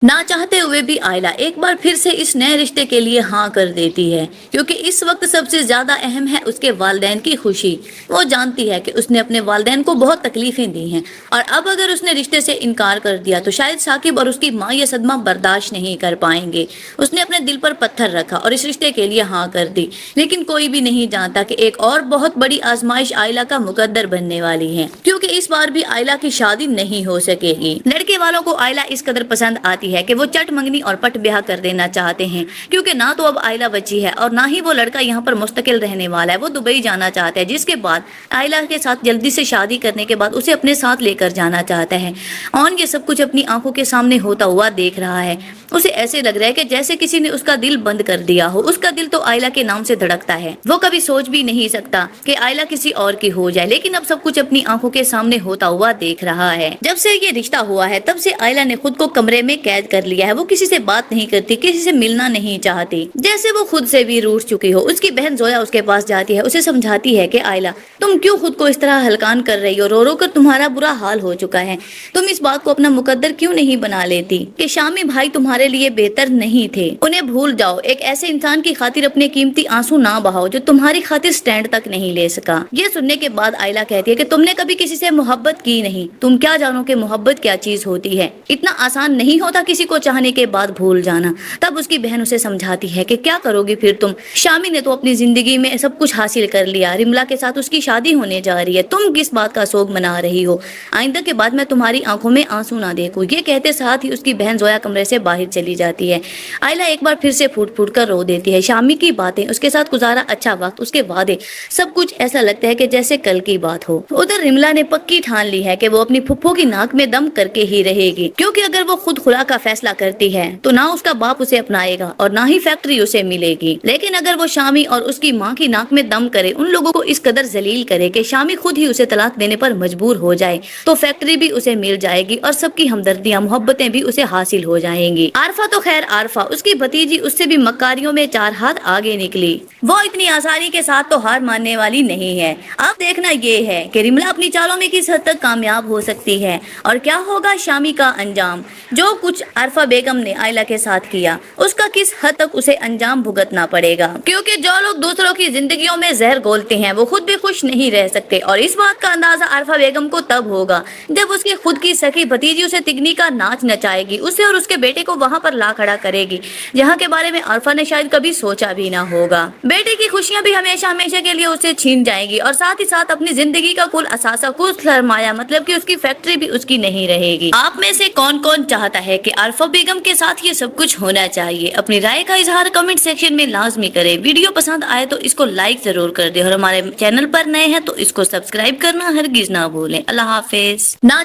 ना चाहते हुए भी आयला एक बार फिर से इस नए रिश्ते के लिए हाँ कर देती है, क्योंकि इस वक्त सबसे ज्यादा अहम है उसके वालिदैन की खुशी। वो जानती है कि उसने अपने वालिदैन को बहुत तकलीफें दी हैं, और अब अगर उसने रिश्ते से इनकार कर दिया तो शायद साकिब और उसकी माँ ये सदमा बर्दाश्त नहीं कर पाएंगे। उसने अपने दिल पर पत्थर रखा और इस रिश्ते के लिए हाँ कर दी, लेकिन कोई भी नहीं जानता कि एक और बहुत बड़ी आजमाइश आयला का मुकद्दर बनने वाली है, क्योंकि इस बार भी आयला की शादी नहीं हो सकेगी। लड़के वालों को आयला इस कदर पसंद आती है कि वो चट मंगनी और पट ब्याह कर देना चाहते हैं, क्योंकि ना तो अब आयला बची है और ना ही वो लड़का यहाँ पर मुस्तकिल रहने वाला है। वो दुबई जाना चाहता है, जिसके बाद आयला के साथ जल्दी से शादी करने के बाद उसे अपने साथ लेकर जाना चाहता है। और ये सब कुछ अपनी आंखों के सामने होता हुआ देख रहा है। उसे ऐसे लग रहा है कि जैसे किसी ने उसका दिल बंद कर दिया हो। उसका दिल तो आयला के नाम से धड़कता है। वो कभी सोच भी नहीं सकता कि आयला किसी और की हो जाए, लेकिन अब सब कुछ अपनी आंखों के सामने होता हुआ देख रहा है। जब से ये रिश्ता हुआ है तब से आयला ने खुद को कमरे में कैद कर लिया है। वो किसी से बात नहीं करती, किसी से मिलना नहीं चाहती, जैसे वो खुद से भी रूठ चुकी हो। उसकी बहन जोया उसके पास जाती है, उसे समझाती है कि आयला, तुम क्यों खुद को इस तरह हलकान कर रही हो? रो रो कर तुम्हारा बुरा हाल हो चुका है। तुम इस बात को अपना मुकद्दर क्यों नहीं बना लेती कि शामी भाई तुम्हारे लिए बेहतर नहीं थे? उन्हें भूल जाओ। एक ऐसे इंसान की खातिर अपने कीमती आंसू ना बहाओ जो तुम्हारी खातिर स्टैंड तक नहीं ले सका। ये सुनने के बाद आयला कहती है कि तुमने कभी किसी से मोहब्बत की नहीं, तुम क्या जानो कि मोहब्बत क्या चीज होती है। इतना आसान नहीं होता किसी को चाहने के बाद भूल जाना। तब उसकी बहन उसे समझाती है कि क्या करोगी फिर तुम? शामी ने तो अपनी जिंदगी में सब कुछ हासिल कर लिया, रिमला के साथ उसकी शादी होने जा रही है, तुम किस बात का शोक मना रही हो? आइंदा के बाद मैं तुम्हारी आंखों में आंसू ना देखूं। ये कहते साथ ही उसकी बहन जोया कमरे से बाहर चली जाती है। आयला एक बार फिर से फूट फूट कर रो देती है। शामी की बातें, उसके साथ गुजारा अच्छा वक्त, उसके वादे, सब कुछ ऐसा लगता है कि जैसे कल की बात हो। उधर रिमला ने पक्की ठान ली है कि वो अपनी फुफ्फो की नाक में दम करके ही रहेगी, क्योंकि अगर वो खुद खुला का फैसला करती है तो ना उसका बाप उसे अपनाएगा और ना ही फैक्ट्री उसे मिलेगी। लेकिन अगर वो शामी और उसकी माँ की नाक में दम करे, उन लोगों को इस कदर जलील करे कि शामी खुद ही उसे तलाक देने पर मजबूर हो जाए, तो फैक्ट्री भी उसे मिल जाएगी और सबकी हमदर्दियां, मोहब्बतें भी उसे हासिल हो जाएंगी। आरफा तो खैर आरफा, उसकी भतीजी उससे भी मक्कारियों में 4 हाथ आगे निकली। वो इतनी आसानी के साथ तो हार मानने वाली नहीं है। अब देखना ये है कि रिमला अपनी चालों में किस हद तक कामयाब हो सकती है और क्या होगा शामी का अंजाम। जो कुछ आरफा बेगम ने आयला के साथ किया, उसका किस हद तक उसे अंजाम भुगतना पड़ेगा, क्योंकि जो लोग दूसरों की जिंदगियों में जहर घोलते हैं वो खुद भी खुश नहीं रह सकते। और इस बात का अंदाजा आरफा बेगम को तब होगा जब उसकी खुद की सखी भतीजी उसे तिगनी का नाच नचाएगी, उसे और उसके बेटे को वहाँ पर ला खड़ा करेगी, जहाँ के बारे में आरफा ने शायद कभी सोचा भी ना होगा। बेटे की खुशियाँ भी हमेशा हमेशा के लिए उसे छीन जाएगी और साथ ही साथ अपनी जिंदगी का कुल असासा, कुल सरमाया, मतलब कि उसकी फैक्ट्री भी उसकी नहीं रहेगी। आप में से कौन कौन चाहता है कि आरफा बेगम के साथ ये सब कुछ होना चाहिए? अपनी राय का इजहार कमेंट सेक्शन में लाजमी करें। वीडियो पसंद आए तो इसको लाइक जरूर कर दे और हमारे चैनल पर नए हैं तो इसको सब्सक्राइब करना हरगिज ना भूलें। अल्लाह हाफिज। ना